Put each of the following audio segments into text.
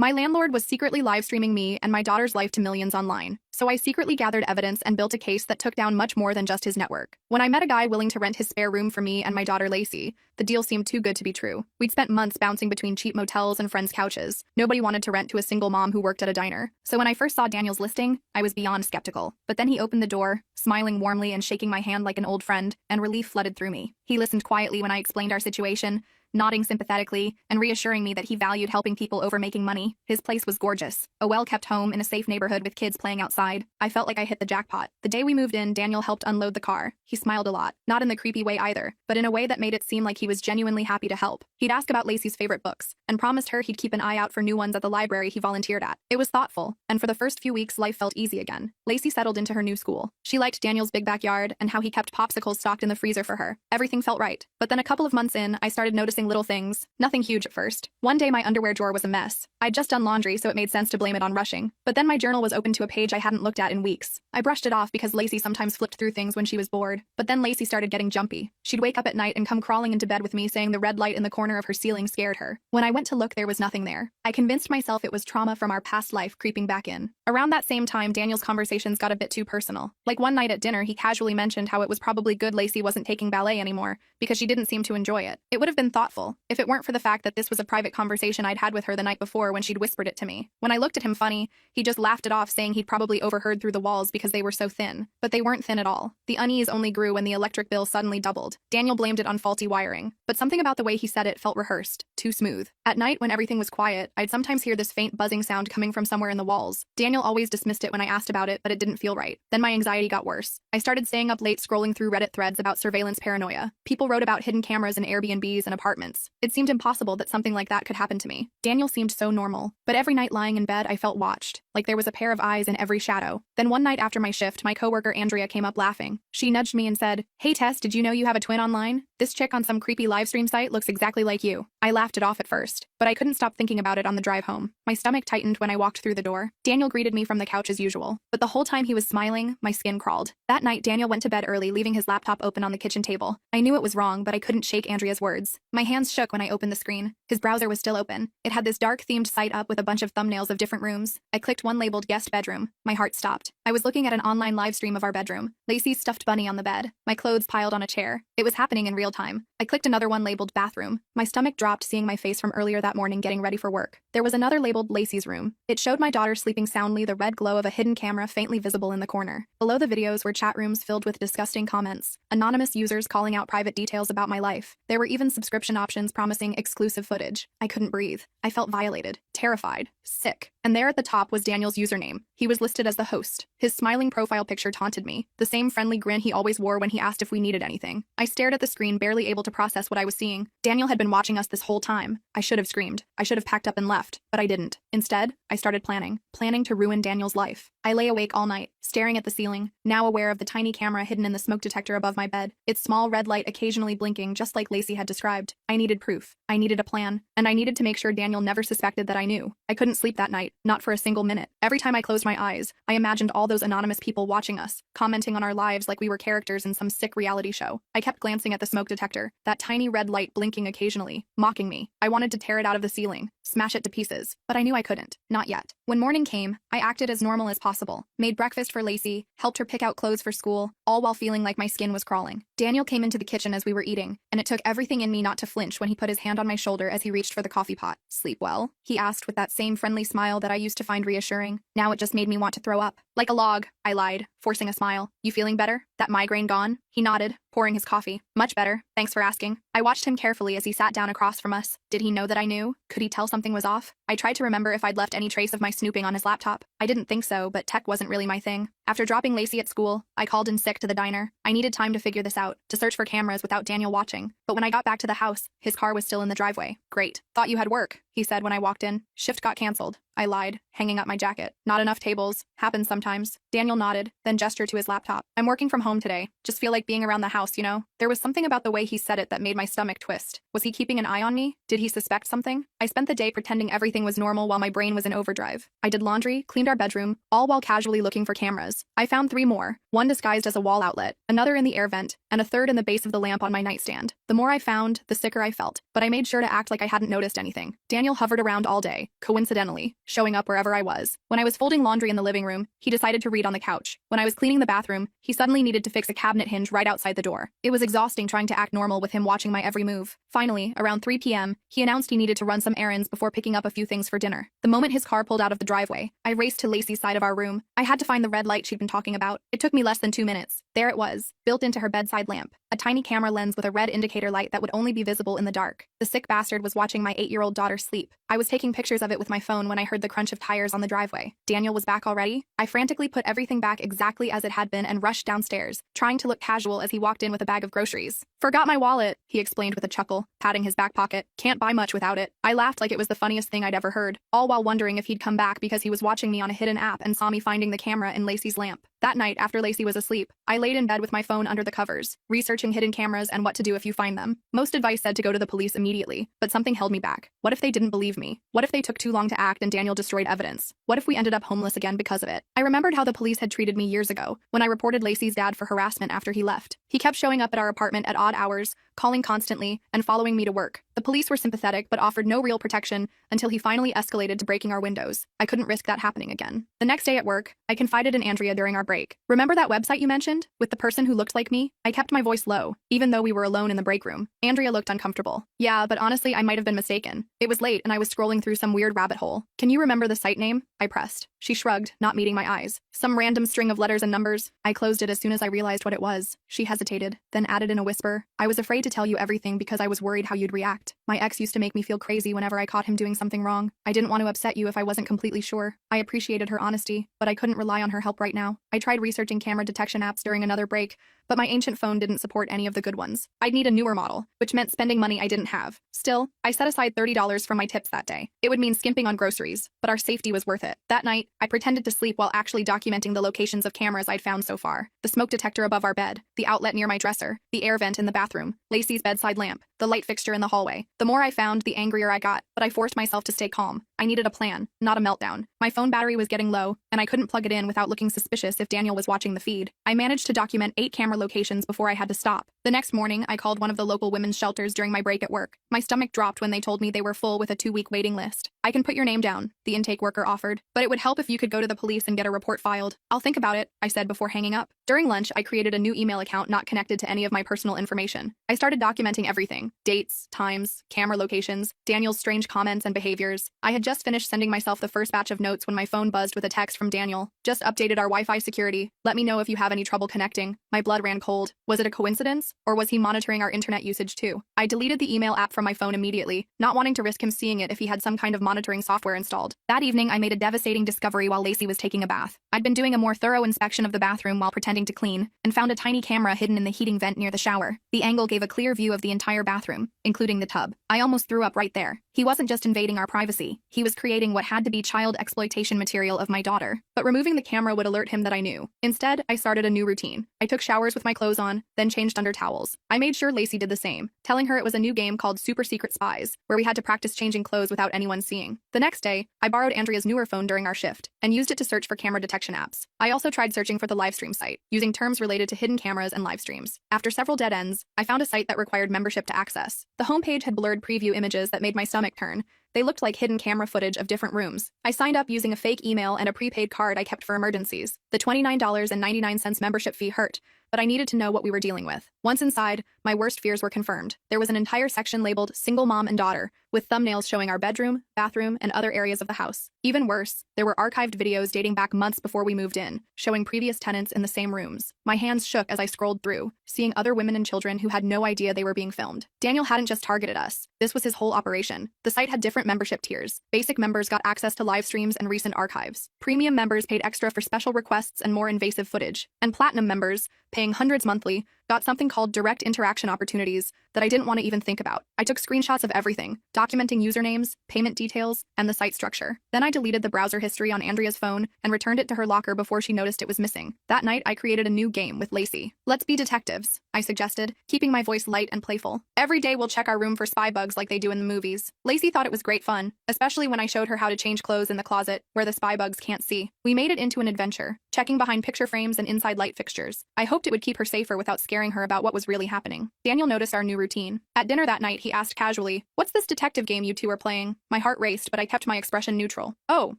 My landlord was secretly live streaming me and my daughter's life to millions online, so I secretly gathered evidence and built a case that took down much more than just his network. When I met a guy willing to rent his spare room for me and my daughter Lacey, the deal seemed too good to be true. We'd spent months bouncing between cheap motels and friends' couches. Nobody wanted to rent to a single mom who worked at a diner. So when I first saw Daniel's listing, I was beyond skeptical. But then he opened the door, smiling warmly and shaking my hand like an old friend, and relief flooded through me. He listened quietly when I explained our situation, nodding sympathetically and reassuring me that he valued helping people over making money. His place was gorgeous, a well-kept home in a safe neighborhood with kids playing outside. I felt like I hit the jackpot. The day we moved in, Daniel helped unload the car. He smiled a lot, not in the creepy way either, but in a way that made it seem like he was genuinely happy to help. He'd ask about Lacey's favorite books, and promised her he'd keep an eye out for new ones at the library he volunteered at. It was thoughtful, and for the first few weeks, life felt easy again. Lacey settled into her new school. She liked Daniel's big backyard and how he kept popsicles stocked in the freezer for her. Everything felt right. But then a couple of months in, I started noticing little things. Nothing huge at first. One day my underwear drawer was a mess. I'd just done laundry, so it made sense to blame it on rushing. But then my journal was open to a page I hadn't looked at in weeks. I brushed it off because Lacey sometimes flipped through things when she was bored. But then Lacey started getting jumpy. She'd wake up at night and come crawling into bed with me saying the red light in the corner of her ceiling scared her. When I went to look, there was nothing there. I convinced myself it was trauma from our past life creeping back in. Around that same time, Daniel's conversations got a bit too personal. Like one night at dinner, he casually mentioned how it was probably good Lacey wasn't taking ballet anymore because she didn't seem to enjoy it. It would have been thoughtful if it weren't for the fact that this was a private conversation I'd had with her the night before when she'd whispered it to me. When I looked at him funny, he just laughed it off, saying he'd probably overheard through the walls because they were so thin. But they weren't thin at all. The unease only grew when the electric bill suddenly doubled. Daniel blamed it on faulty wiring, but something about the way he said it felt rehearsed, too smooth. At night, when everything was quiet, I'd sometimes hear this faint buzzing sound coming from somewhere in the walls. Daniel always dismissed it when I asked about it, but it didn't feel right. Then my anxiety got worse. I started staying up late scrolling through Reddit threads about surveillance paranoia. People wrote about hidden cameras in Airbnbs and apartments. It seemed impossible that something like that could happen to me. Daniel seemed so normal, but every night lying in bed I felt watched, like there was a pair of eyes in every shadow. Then one night after my shift, my coworker Andrea came up laughing. She nudged me and said, "Hey Tess, did you know you have a twin online? This chick on some creepy livestream site looks exactly like you." I laughed it off at first, but I couldn't stop thinking about it on the drive home. My stomach tightened when I walked through the door. Daniel greeted me from the couch as usual, but the whole time he was smiling, my skin crawled. That night, Daniel went to bed early, leaving his laptop open on the kitchen table. I knew it was wrong, but I couldn't shake Andrea's words. My hands shook when I opened the screen. His browser was still open. It had this dark-themed site up with a bunch of thumbnails of different rooms. I clicked one labeled guest bedroom. My heart stopped. I was looking at an online live stream of our bedroom. Lacey's stuffed bunny on the bed. My clothes piled on a chair. It was happening in real time. I clicked another one labeled bathroom. My stomach dropped seeing my face from earlier that morning getting ready for work. There was another labeled Lacey's room. It showed my daughter sleeping soundly, the red glow of a hidden camera faintly visible in the corner. Below the videos were chat rooms filled with disgusting comments, anonymous users calling out private details about my life. There were even subscription options promising exclusive footage. I couldn't breathe. I felt violated, terrified, sick. And there at the top was Daniel's username. He was listed as the host. His smiling profile picture taunted me, the same friendly grin he always wore when he asked if we needed anything. I stared at the screen, barely able to process what I was seeing. Daniel had been watching us this whole time. I should have screamed. I should have packed up and left, but I didn't. Instead, I started planning to ruin Daniel's life. I lay awake all night, staring at the ceiling, now aware of the tiny camera hidden in the smoke detector above my bed, its small red light occasionally blinking just like Lacey had described. I needed proof. I needed a plan, and I needed to make sure Daniel never suspected that I knew. I couldn't sleep that night, not for a single minute. Every time I closed my eyes, I imagined all those anonymous people watching us, commenting on our lives like we were characters in some sick reality show. I kept glancing at the smoke detector, that tiny red light blinking occasionally, mocking me. I wanted to tear it out of the ceiling, smash it to pieces, but I knew I couldn't. Not yet. When morning came, I acted as normal as possible, made breakfast for Lacey, helped her pick out clothes for school, all while feeling like my skin was crawling. Daniel came into the kitchen as we were eating, and it took everything in me not to flinch when he put his hand on my shoulder as he reached for the coffee pot. "Sleep well?" he asked with that same friendly smile that I used to find reassuring. Now it just made me want to throw up. "Like a log," I lied, forcing a smile. "You feeling better? That migraine gone?" He nodded, pouring his coffee. "Much better. Thanks for asking." I watched him carefully as he sat down across from us. Did he know that I knew? Could he tell something was off? I tried to remember if I'd left any trace of my snooping on his laptop. I didn't think so, but tech wasn't really my thing. After dropping Lacey at school, I called in sick to the diner. I needed time to figure this out, to search for cameras without Daniel watching. But when I got back to the house, his car was still in the driveway. "Great. Thought you had work," he said when I walked in. "Shift got canceled." I lied, hanging up my jacket. "Not enough tables. Happens sometimes." Daniel nodded, then gestured to his laptop. "I'm working from home today. Just feel like being around the house, you know?" There was something about the way he said it that made my stomach twist. Was he keeping an eye on me? Did he suspect something? I spent the day pretending everything was normal while my brain was in overdrive. I did laundry, cleaned our bedroom, all while casually looking for cameras. cameras. I found 3 more, one disguised as a wall outlet, another in the air vent, and a third in the base of the lamp on my nightstand. The more I found, the sicker I felt, but I made sure to act like I hadn't noticed anything. Daniel hovered around all day, coincidentally, showing up wherever I was. When I was folding laundry in the living room, he decided to read on the couch. When I was cleaning the bathroom, he suddenly needed to fix a cabinet hinge right outside the door. It was exhausting trying to act normal with him watching my every move. Finally, around 3 p.m., he announced he needed to run some errands before picking up a few things for dinner. The moment his car pulled out of the driveway, I raced to Lacey's side of our room. I had to find the red light she'd been talking about. It took me less than 2 minutes. There it was, built into her bedside lamp, a tiny camera lens with a red indicator light that would only be visible in the dark. The sick bastard was watching my 8-year-old daughter sleep. I was taking pictures of it with my phone when I heard the crunch of tires on the driveway. Daniel was back already? I frantically put everything back exactly as it had been and rushed downstairs, trying to look casual as he walked in with a bag of groceries. "Forgot my wallet," he explained with a chuckle, patting his back pocket. "Can't buy much without it." I laughed like it was the funniest thing I'd ever heard, all while wondering if he'd come back because he was watching me on a hidden app and saw me finding the camera in Lacey's lamp. That night, after Lacey was asleep, I laid in bed with my phone under the covers, researching hidden cameras and what to do if you find them. Most advice said to go to the police immediately, but something held me back. What if they didn't believe me? What if they took too long to act and Daniel destroyed evidence? What if we ended up homeless again because of it? I remembered how the police had treated me years ago, when I reported Lacey's dad for harassment after he left. He kept showing up at our apartment at odd hours, calling constantly, and following me to work. The police were sympathetic but offered no real protection until he finally escalated to breaking our windows. I couldn't risk that happening again. The next day at work, I confided in Andrea during our break. "Remember that website you mentioned? With the person who looked like me?" I kept my voice low, even though we were alone in the break room. Andrea looked uncomfortable. "Yeah, but honestly, I might have been mistaken. It was late and I was scrolling through some weird rabbit hole. Can you remember the site name?" I pressed. She shrugged, not meeting my eyes. "Some random string of letters and numbers." I closed it as soon as I realized what it was. She hesitated, then added in a whisper, "I was afraid to tell you everything because I was worried how you'd react. My ex used to make me feel crazy whenever I caught him doing something wrong. I didn't want to upset you if I wasn't completely sure. I appreciated her honesty, but I couldn't rely on her help right now. I tried researching camera detection apps during another break, but my ancient phone didn't support any of the good ones. I'd need a newer model, which meant spending money I didn't have. Still, I set aside $30 from my tips that day. It would mean skimping on groceries, but our safety was worth it. That night, I pretended to sleep while actually documenting the locations of cameras I'd found so far. The smoke detector above our bed, the outlet near my dresser, the air vent in the bathroom, Lacey's bedside lamp, the light fixture in the hallway. The more I found, the angrier I got, but I forced myself to stay calm. I needed a plan, not a meltdown. My phone battery was getting low, and I couldn't plug it in without looking suspicious if Daniel was watching the feed. I managed to document 8 camera locations before I had to stop. The next morning, I called one of the local women's shelters during my break at work. My stomach dropped when they told me they were full with a 2-week waiting list. "I can put your name down," the intake worker offered, "but it would help if you could go to the police and get a report filed." "I'll think about it," I said before hanging up. During lunch, I created a new email account not connected to any of my personal information. I started documenting everything: dates, times, camera locations, Daniel's strange comments and behaviors. I had just finished sending myself the first batch of notes when my phone buzzed with a text from Daniel. "Just updated our Wi-Fi security. Let me know if you have any trouble connecting." My blood ran cold. Was it a coincidence? Or was he monitoring our internet usage too? I deleted the email app from my phone immediately, not wanting to risk him seeing it if he had some kind of monitoring software installed. That evening, I made a devastating discovery while Lacey was taking a bath. I'd been doing a more thorough inspection of the bathroom while pretending to clean, and found a tiny camera hidden in the heating vent near the shower. The angle gave a clear view of the entire bathroom, including the tub. I almost threw up right there. He wasn't just invading our privacy. He was creating what had to be child exploitation material of my daughter. But removing the camera would alert him that I knew. Instead, I started a new routine. I took showers with my clothes on, then changed under towels. I made sure Lacey did the same, telling her it was a new game called Super Secret Spies, where we had to practice changing clothes without anyone seeing. The next day, I borrowed Andrea's newer phone during our shift, and used it to search for camera detection apps. I also tried searching for the Livestream site, using terms related to hidden cameras and live streams. After several dead ends, I found a site that required membership to access. The homepage had blurred preview images that made my stomach turn. They looked like hidden camera footage of different rooms. I signed up using a fake email and a prepaid card I kept for emergencies. The $29.99 membership fee hurt, but I needed to know what we were dealing with. Once inside, my worst fears were confirmed. There was an entire section labeled Single Mom and Daughter, with thumbnails showing our bedroom, bathroom, and other areas of the house. Even worse, there were archived videos dating back months before we moved in, showing previous tenants in the same rooms. My hands shook as I scrolled through, seeing other women and children who had no idea they were being filmed. Daniel hadn't just targeted us. This was his whole operation. The site had different membership tiers. Basic members got access to live streams and recent archives. Premium members paid extra for special requests and more invasive footage. And platinum members, paying hundreds monthly, got something called direct interaction opportunities that I didn't want to even think about. I took screenshots of everything, documenting usernames, payment details, and the site structure. Then I deleted the browser history on Andrea's phone and returned it to her locker before she noticed it was missing. That night, I created a new game with Lacey. "Let's be detectives," I I suggested, keeping my voice light and playful. Every day we'll check our room for spy bugs like they do in the movies. Lacey thought it was great fun, especially when I showed her how to change clothes in the closet, where the spy bugs can't see. We made it into an adventure, checking behind picture frames and inside light fixtures. I hoped it would keep her safer without scaring her about what was really happening. Daniel noticed our new routine. At dinner that night, he asked casually, "What's this detective game you two are playing?" My heart raced, but I kept my expression neutral. "Oh,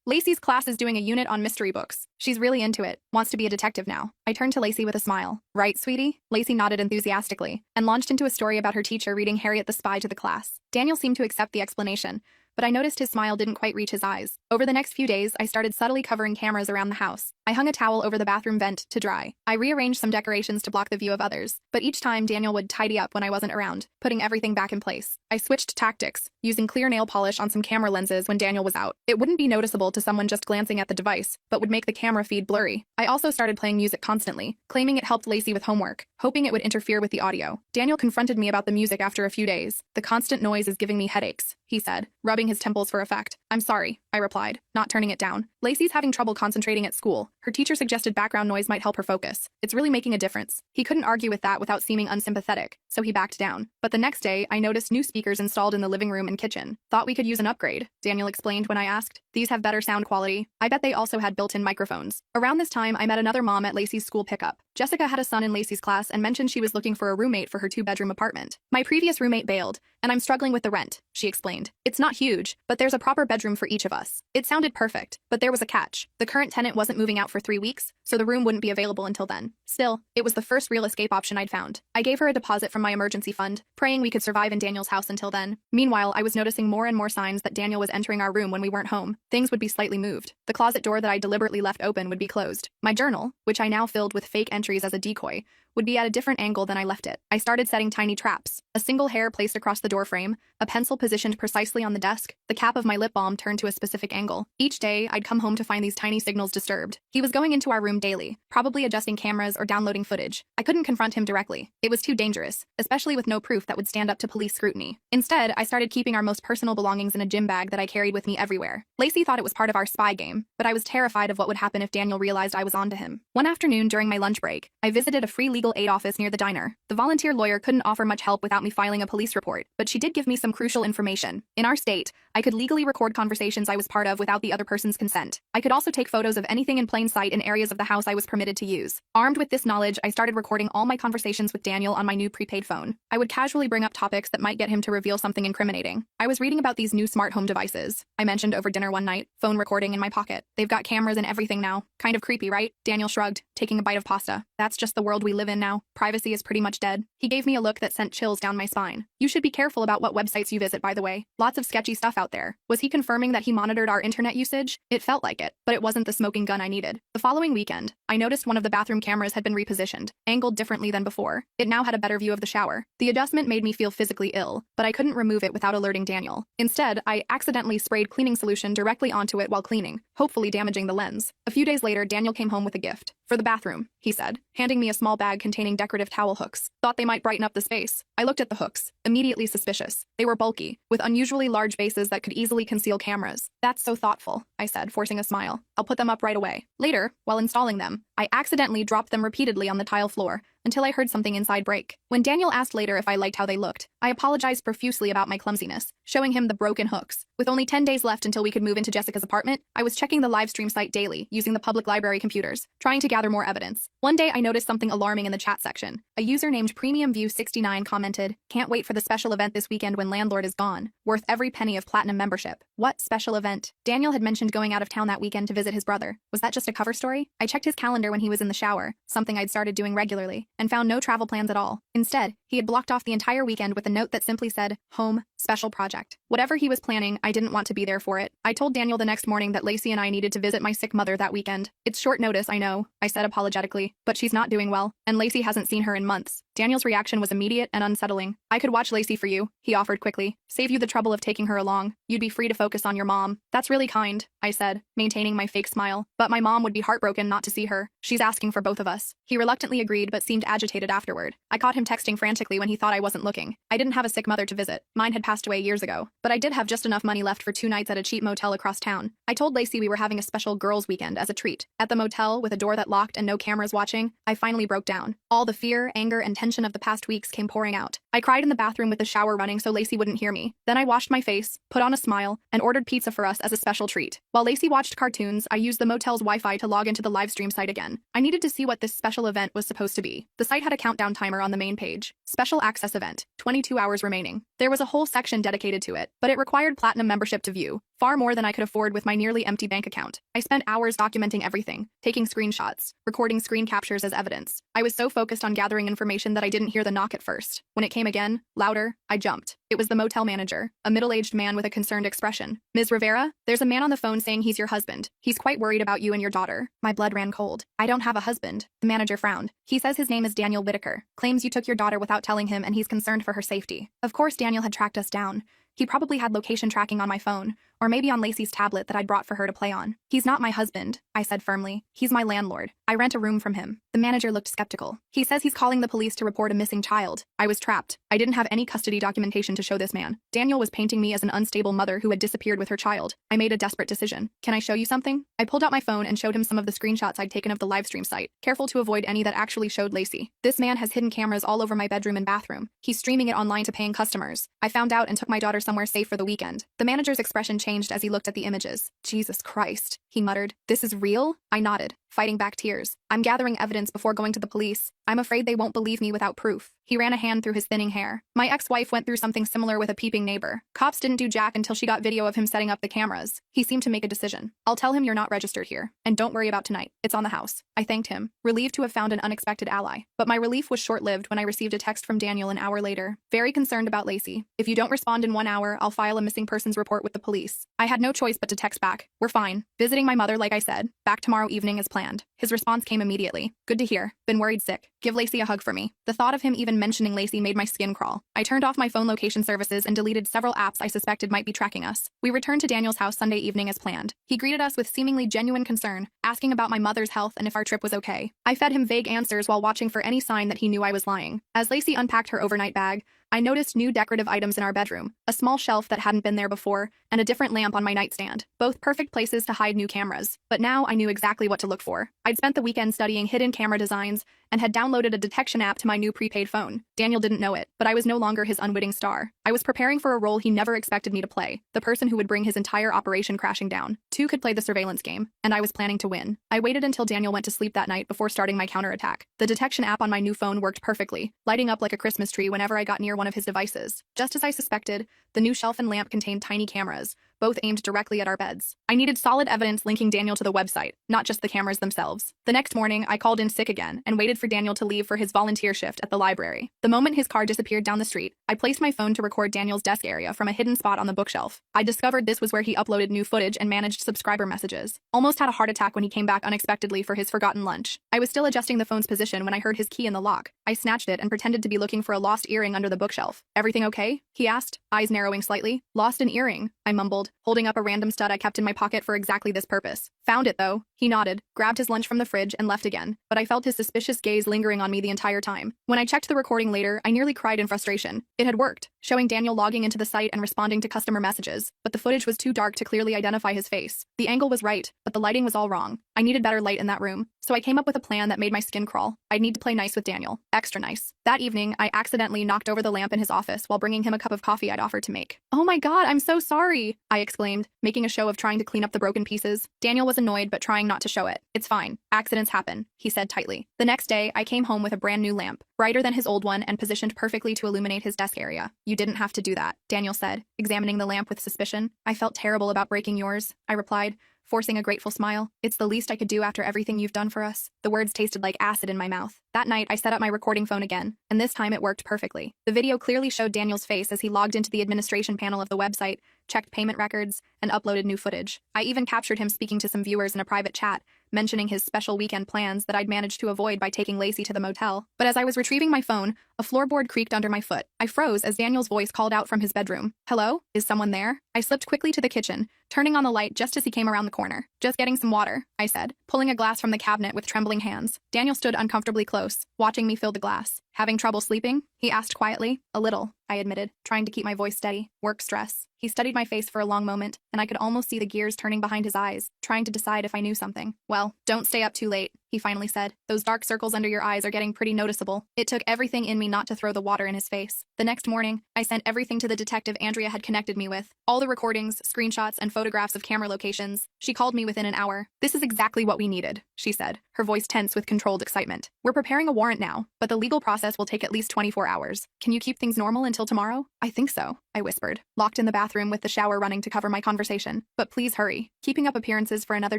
Lacey's class is doing a unit on mystery books. She's really into it, wants to be a detective now." I turned to Lacey with a smile. "Right, sweetie?" Lacey nodded enthusiastically, and launched into a story about her teacher reading Harriet the Spy to the class. Daniel seemed to accept the explanation, but I noticed his smile didn't quite reach his eyes. Over the next few days, I started subtly covering cameras around the house. I hung a towel over the bathroom vent to dry. I rearranged some decorations to block the view of others, but each time Daniel would tidy up when I wasn't around, putting everything back in place. I switched tactics, using clear nail polish on some camera lenses when Daniel was out. It wouldn't be noticeable to someone just glancing at the device, but would make the camera feed blurry. I also started playing music constantly, claiming it helped Lacey with homework, hoping it would interfere with the audio. Daniel confronted me about the music after a few days. "The constant noise is giving me headaches," he said, rubbing his temples for effect. "I'm sorry," I replied, not turning it down. "Lacey's having trouble concentrating at school. Her teacher suggested background noise might help her focus. It's really making a difference." He couldn't argue with that without seeming unsympathetic, so he backed down. But the next day, I noticed new speakers installed in the living room and kitchen. "Thought we could use an upgrade," Daniel explained when I asked. "These have better sound quality." I bet they also had built-in microphones. Around this time, I met another mom at Lacey's school pickup. Jessica had a son in Lacey's class and mentioned she was looking for a roommate for her 2-bedroom apartment. "My previous roommate bailed, and I'm struggling with the rent," she explained. "It's not huge, but there's a proper bedroom for each of us." It sounded perfect, but there was a catch. The current tenant wasn't moving out for 3 weeks, so the room wouldn't be available until then. Still, it was the first real escape option I'd found. I gave her a deposit from my emergency fund, praying we could survive in Daniel's house until then. Meanwhile, I was noticing more and more signs that Daniel was entering our room when we weren't home. Things would be slightly moved. The closet door that I deliberately left open would be closed. My journal, which I now filled with fake entries as a decoy, would be at a different angle than I left it. I started setting tiny traps. A single hair placed across the door frame, a pencil positioned precisely on the desk, the cap of my lip balm turned to a specific angle. Each day, I'd come home to find these tiny signals disturbed. He was going into our room daily, probably adjusting cameras or downloading footage. I couldn't confront him directly. It was too dangerous, especially with no proof that would stand up to police scrutiny. Instead, I started keeping our most personal belongings in a gym bag that I carried with me everywhere. Lacey thought it was part of our spy game, but I was terrified of what would happen if Daniel realized I was onto him. One afternoon during my lunch break, I visited a free legal aid office near the diner. The volunteer lawyer couldn't offer much help without me filing a police report, but she did give me some crucial information. In our state, I could legally record conversations I was part of without the other person's consent. I could also take photos of anything in plain sight in areas of the house I was permitted to use. Armed with this knowledge, I started recording all my conversations with Daniel on my new prepaid phone. I would casually bring up topics that might get him to reveal something incriminating. I was reading about these new smart home devices. I mentioned over dinner one night, phone recording in my pocket. "They've got cameras and everything now. Kind of creepy, right?" Daniel shrugged, taking a bite of pasta. "That's just the world we live in now. Privacy is pretty much dead." He gave me a look that sent chills down my spine. "You should be careful about what websites you visit, by the way. Lots of sketchy stuff out there." Was he confirming that he monitored our internet usage? It felt like it, but it wasn't the smoking gun I needed. The following weekend, I noticed one of the bathroom cameras had been repositioned, angled differently than before. It now had a better view of the shower. The adjustment made me feel physically ill, but I couldn't remove it without alerting Daniel. Instead, I accidentally sprayed cleaning solution directly onto it while cleaning, hopefully damaging the lens. A few days later, Daniel came home with a gift. "For the bathroom," he said, handing me a small bag containing decorative towel hooks. "Thought they might brighten up the space." I looked at the hooks, immediately suspicious. They were bulky, with unusually large bases that could easily conceal cameras. "That's so thoughtful," I said, forcing a smile. "I'll put them up right away." Later, while installing them, I accidentally dropped them repeatedly on the tile floor, until I heard something inside break. When Daniel asked later if I liked how they looked, I apologized profusely about my clumsiness, showing him the broken hooks. With only 10 days left until we could move into Jessica's apartment, I was checking the livestream site daily, using the public library computers, trying to gather more evidence. One day I noticed something alarming in the chat section. A user named PremiumView69 commented, "Can't wait for the special event this weekend when Landlord is gone. Worth every penny of platinum membership." What special event? Daniel had mentioned going out of town that weekend to visit his brother. Was that just a cover story? I checked his calendar when he was in the shower, something I'd started doing regularly, and found no travel plans at all. Instead, he had blocked off the entire weekend with a note that simply said, "Home, special project." Whatever he was planning, I didn't want to be there for it. I told Daniel the next morning that Lacey and I needed to visit my sick mother that weekend. "It's short notice, I know," I said apologetically, "but she's not doing well, and Lacey hasn't seen her in months." Daniel's reaction was immediate and unsettling. "I could watch Lacey for you," he offered quickly. "Save you the trouble of taking her along. You'd be free to focus on your mom." "That's really kind," I said, maintaining my fake smile. "But my mom would be heartbroken not to see her. She's asking for both of us." He reluctantly agreed but seemed agitated afterward. I caught him texting frantically when he thought I wasn't looking. I didn't have a sick mother to visit. Mine had passed away years ago. But I did have just enough money left for 2 nights at a cheap motel across town. I told Lacey we were having a special girls' weekend as a treat. At the motel, with a door that locked and no cameras watching, I finally broke down. All the fear, anger, and tension of the past weeks came pouring out. I cried in the bathroom with the shower running so Lacey wouldn't hear me. Then I washed my face, put on a smile, and ordered pizza for us as a special treat. While Lacey watched cartoons, I used the motel's Wi-Fi to log into the live stream site again. I needed to see what this special event was supposed to be. The site had a countdown timer on the main page. Special access event. 22 hours remaining. There was a whole section dedicated to it, but it required platinum membership to view, far more than I could afford with my nearly empty bank account. I spent hours documenting everything, taking screenshots, recording screen captures as evidence. I was so focused on gathering information that I didn't hear the knock at first. When it came again, louder, I jumped. It was the motel manager, a middle-aged man with a concerned expression. "Ms. Rivera, there's a man on the phone saying he's your husband. He's quite worried about you and your daughter." My blood ran cold. "I don't have a husband." The manager frowned. "He says his name is Daniel Whitaker. Claims you took your daughter without telling him and he's concerned for her safety." Of course Daniel had tracked us down. He probably had location tracking on my phone, or maybe on Lacey's tablet that I'd brought for her to play on. "He's not my husband," I said firmly. "He's my landlord. I rent a room from him." The manager looked skeptical. "He says he's calling the police to report a missing child." I was trapped. I didn't have any custody documentation to show this man. Daniel was painting me as an unstable mother who had disappeared with her child. I made a desperate decision. "Can I show you something?" I pulled out my phone and showed him some of the screenshots I'd taken of the livestream site, careful to avoid any that actually showed Lacey. "This man has hidden cameras all over my bedroom and bathroom. He's streaming it online to paying customers. I found out and took my daughter somewhere safe for the weekend." The manager's expression changed as he looked at the images. "Jesus Christ," he muttered. "This is real?" I nodded, fighting back tears. "I'm gathering evidence before going to the police. I'm afraid they won't believe me without proof." He ran a hand through his thinning hair. "My ex-wife went through something similar with a peeping neighbor. Cops didn't do jack until she got video of him setting up the cameras." He seemed to make a decision. "I'll tell him you're not registered here. And don't worry about tonight. It's on the house." I thanked him, relieved to have found an unexpected ally. But my relief was short-lived when I received a text from Daniel an hour later. "Very concerned about Lacey. If you don't respond in 1 hour, I'll file a missing persons report with the police." I had no choice but to text back. "We're fine. Visiting my mother like I said. Back tomorrow evening as planned." His response came immediately. "Good to hear. Been worried sick. Give Lacey a hug for me." The thought of him even mentioning Lacey made my skin crawl. I turned off my phone location services and deleted several apps I suspected might be tracking us. We returned to Daniel's house Sunday evening as planned. He greeted us with seemingly genuine concern, asking about my mother's health and if our trip was okay. I fed him vague answers while watching for any sign that he knew I was lying. As Lacey unpacked her overnight bag, I noticed new decorative items in our bedroom, a small shelf that hadn't been there before, and a different lamp on my nightstand, both perfect places to hide new cameras. But now I knew exactly what to look for. I'd spent the weekend studying hidden camera designs and had downloaded a detection app to my new prepaid phone. Daniel didn't know it, but I was no longer his unwitting star. I was preparing for a role he never expected me to play, the person who would bring his entire operation crashing down. Two could play the surveillance game, and I was planning to win. I waited until Daniel went to sleep that night before starting my counterattack. The detection app on my new phone worked perfectly, lighting up like a Christmas tree whenever I got near one of his devices. Just as I suspected, the new shelf and lamp contained tiny cameras, both aimed directly at our beds. I needed solid evidence linking Daniel to the website, not just the cameras themselves. The next morning, I called in sick again and waited for Daniel to leave for his volunteer shift at the library. The moment his car disappeared down the street, I placed my phone to record Daniel's desk area from a hidden spot on the bookshelf. I discovered this was where he uploaded new footage and managed subscriber messages. Almost had a heart attack when he came back unexpectedly for his forgotten lunch. I was still adjusting the phone's position when I heard his key in the lock. I snatched it and pretended to be looking for a lost earring under the bookshelf. "Everything okay?" he asked, eyes narrowing slightly. "Lost an earring," I mumbled, holding up a random stud I kept in my pocket for exactly this purpose. "Found it, though." He nodded, grabbed his lunch from the fridge, and left again, but I felt his suspicious gaze lingering on me the entire time. When I checked the recording later, I nearly cried in frustration. It had worked, showing Daniel logging into the site and responding to customer messages, but the footage was too dark to clearly identify his face. The angle was right, but the lighting was all wrong. I needed better light in that room, so I came up with a plan that made my skin crawl. I'd need to play nice with Daniel. Extra nice. That evening, I accidentally knocked over the lamp in his office while bringing him a cup of coffee I'd offered to make. "Oh my God, I'm so sorry," I exclaimed, making a show of trying to clean up the broken pieces. Daniel was annoyed but trying not to show it. "It's fine. Accidents happen," he said tightly. The next day, I came home with a brand new lamp, brighter than his old one and positioned perfectly to illuminate his desk area. "You didn't have to do that," Daniel said, examining the lamp with suspicion. "I felt terrible about breaking yours," I replied, forcing a grateful smile. "It's the least I could do after everything you've done for us." The words tasted like acid in my mouth. That night, I set up my recording phone again, and this time it worked perfectly. The video clearly showed Daniel's face as he logged into the administration panel of the website, checked payment records, and uploaded new footage. I even captured him speaking to some viewers in a private chat, mentioning his special weekend plans that I'd managed to avoid by taking Lacey to the motel. But as I was retrieving my phone, a floorboard creaked under my foot. I froze as Daniel's voice called out from his bedroom. "Hello? Is someone there?" I slipped quickly to the kitchen, turning on the light just as he came around the corner. "Just getting some water," I said, pulling a glass from the cabinet with trembling hands. Daniel stood uncomfortably close, watching me fill the glass. Having trouble sleeping? He asked quietly. A little, I admitted, trying to keep my voice steady. Work stress. He studied my face for a long moment, and I could almost see the gears turning behind his eyes, trying to decide if I knew something. Well, don't stay up too late, he finally said. Those dark circles under your eyes are getting pretty noticeable. It took everything in me not to throw the water in his face. The next morning, I sent everything to the detective Andrea had connected me with. All the recordings, screenshots, and photographs of camera locations. She called me within an hour. This is exactly what we needed, she said, her voice tense with controlled excitement. We're preparing a warrant now, but the legal process will take at least 24 hours. Can you keep things normal until tomorrow? I think so, I whispered, locked in the bathroom with the shower running to cover my conversation. But please hurry. Keeping up appearances for another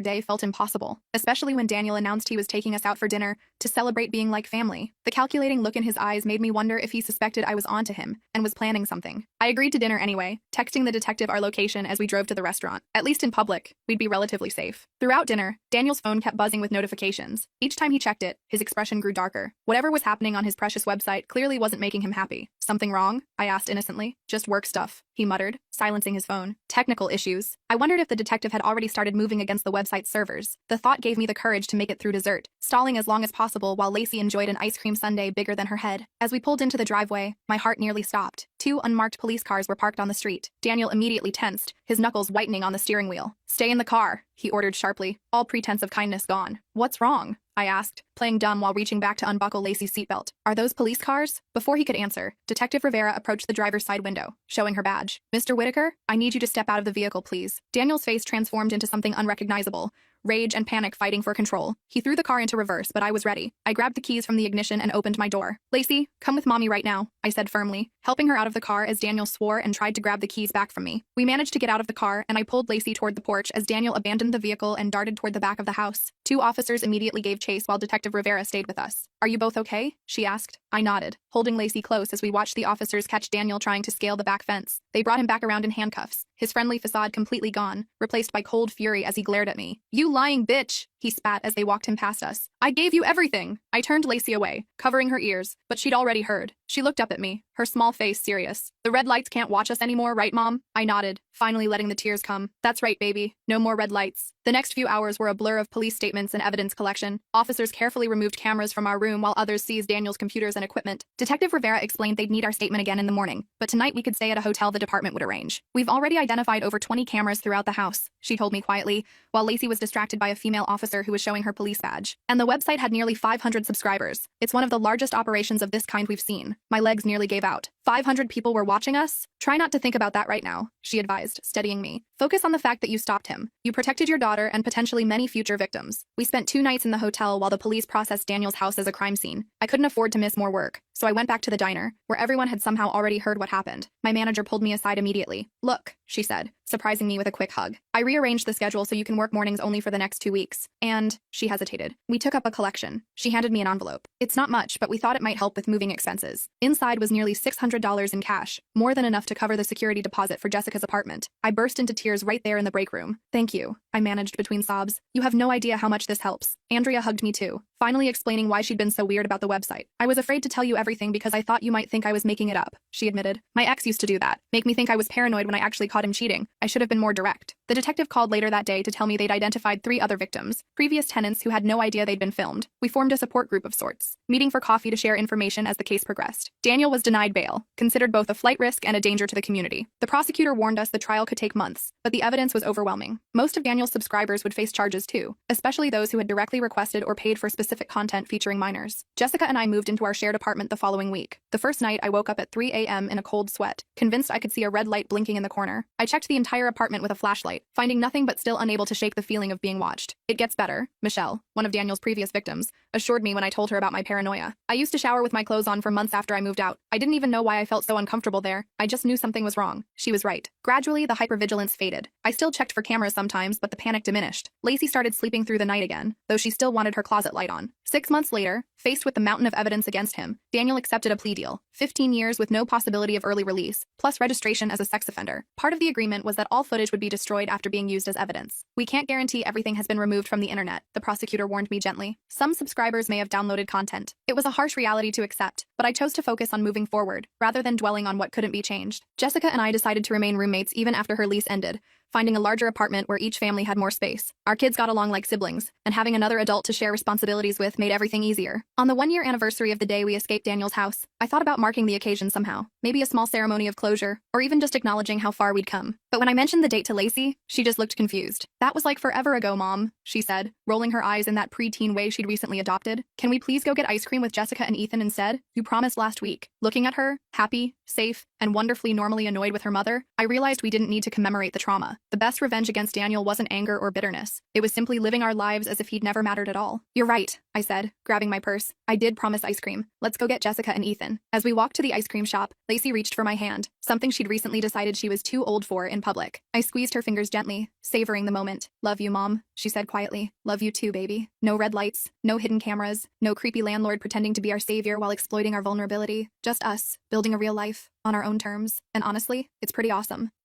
day felt impossible, especially when Daniel announced he was taking us out for dinner to celebrate being like family. The calculating look in his eyes made me wonder if he suspected I was onto him and was planning something. I agreed to dinner anyway, texting the detective our location as we drove to the restaurant. At least in public, we'd be relatively safe. Throughout dinner, Daniel's phone kept buzzing with notifications. Each time he checked it, his expression grew darker. Whatever was happening on his precious website clearly wasn't making him happy. Something wrong? I asked innocently. Just work stuff, he muttered, silencing his phone. Technical issues. I wondered if the detective had already started moving against the website's servers. The thought gave me the courage to make it through dessert, stalling as long as possible while Lacey enjoyed an ice cream sundae bigger than her head. As we pulled into the driveway, my heart nearly stopped. 2 unmarked police cars were parked on the street. Daniel immediately tensed, his knuckles whitening on the steering wheel. Stay in the car, he ordered sharply, all pretense of kindness gone. What's wrong? I asked, playing dumb while reaching back to unbuckle Lacey's seatbelt. Are those police cars? Before he could answer, Detective Rivera approached the driver's side window, showing her badge. Mr. Whitaker, I need you to step out of the vehicle, please. Daniel's face transformed into something unrecognizable. Rage and panic fighting for control. He threw the car into reverse, but I was ready. I grabbed the keys from the ignition and opened my door. Lacey, come with mommy right now, I said firmly, helping her out of the car as Daniel swore and tried to grab the keys back from me. We managed to get out of the car, and I pulled Lacey toward the porch as Daniel abandoned the vehicle and darted toward the back of the house. 2 officers immediately gave chase while Detective Rivera stayed with us. Are you both okay? She asked. I nodded, holding Lacey close as we watched the officers catch Daniel trying to scale the back fence. They brought him back around in handcuffs, his friendly facade completely gone, replaced by cold fury as he glared at me. You lying bitch, he spat as they walked him past us. I gave you everything. I turned Lacey away, covering her ears, but she'd already heard. She looked up at me, her small face serious. The red lights can't watch us anymore, right, Mom? I nodded, finally letting the tears come. That's right, baby. No more red lights. The next few hours were a blur of police statements and evidence collection. Officers carefully removed cameras from our room while others seized Daniel's computers and equipment. Detective Rivera explained they'd need our statement again in the morning, but tonight we could stay at a hotel the department would arrange. We've already identified over 20 cameras throughout the house, she told me quietly, while Lacey was distracted by a female officer who was showing her police badge. And the website had nearly 500 subscribers. It's one of the largest operations of this kind we've seen. My legs nearly gave out. 500 people were watching us? Try not to think about that right now, she advised, steadying me. Focus on the fact that you stopped him. You protected your daughter and potentially many future victims. We spent 2 nights in the hotel while the police processed Daniel's house as a crime scene. I couldn't afford to miss more work, so I went back to the diner, where everyone had somehow already heard what happened. My manager pulled me aside immediately. Look, she said, surprising me with a quick hug. I rearranged the schedule so you can work mornings only for the next 2 weeks. And, she hesitated. We took up a collection. She handed me an envelope. It's not much, but we thought it might help with moving expenses. Inside was nearly $600 in cash, more than enough to cover the security deposit for Jessica's apartment. I burst into tears right there in the break room. Thank you, I managed between sobs. You have no idea how much this helps. Andrea hugged me too, finally explaining why she'd been so weird about the website. I was afraid to tell you everything because I thought you might think I was making it up, she admitted. My ex used to do that, make me think I was paranoid when I actually caught him cheating. I should have been more direct. The detective called later that day to tell me they'd identified 3 other victims, previous tenants who had no idea they'd been filmed. We formed a support group of sorts, meeting for coffee to share information as the case progressed. Daniel was denied bail, considered both a flight risk and a danger to the community. The prosecutor warned us the trial could take months, but the evidence was overwhelming. Most of Daniel's subscribers would face charges too, especially those who had directly requested or paid for specific content featuring minors. Jessica and I moved into our shared apartment the following week. The first night, I woke up at 3 a.m. in a cold sweat, convinced I could see a red light blinking in the corner. I checked the entire apartment with a flashlight, finding nothing but still unable to shake the feeling of being watched. It gets better, Michelle, one of Daniel's previous victims, assured me when I told her about my paranoia. I used to shower with my clothes on for months after I moved out. I didn't even know why I felt so uncomfortable there. I just knew something was wrong. She was right. Gradually, the hypervigilance faded. I still checked for cameras sometimes, but the panic diminished. Lacey started sleeping through the night again, though she still wanted her closet light on. 6 months later, faced with the mountain of evidence against him, Daniel accepted a plea deal. 15 years with no possibility of early release, plus registration as a sex offender. Part of the agreement was that all footage would be destroyed after being used as evidence. We can't guarantee everything has been removed from the internet, the prosecutor warned me gently. Some subscribers may have downloaded content. It was a harsh reality to accept, but I chose to focus on moving forward, rather than dwelling on what couldn't be changed. Jessica and I decided to remain roommates even after her lease ended, finding a larger apartment where each family had more space. Our kids got along like siblings, and having another adult to share responsibilities with made everything easier. On the 1-year anniversary of the day we escaped Daniel's house, I thought about marking the occasion somehow, maybe a small ceremony of closure, or even just acknowledging how far we'd come. But when I mentioned the date to Lacey, she just looked confused. "That was like forever ago, Mom," she said, rolling her eyes in that preteen way she'd recently adopted. "Can we please go get ice cream with Jessica and Ethan instead? You promised last week." Looking at her, happy, safe, and wonderfully normally annoyed with her mother, I realized we didn't need to commemorate the trauma. The best revenge against Daniel wasn't anger or bitterness. It was simply living our lives as if he'd never mattered at all. "You're right," I said, grabbing my purse. "I did promise ice cream. Let's go get Jessica and Ethan." As we walked to the ice cream shop, Lacey reached for my hand, something she'd recently decided she was too old for in public. I squeezed her fingers gently, savoring the moment. "Love you, Mom," she said quietly. "Love you too, baby." No red lights, no hidden cameras, no creepy landlord pretending to be our savior while exploiting our vulnerability. Just us, building a real life, on our own terms. And honestly, it's pretty awesome.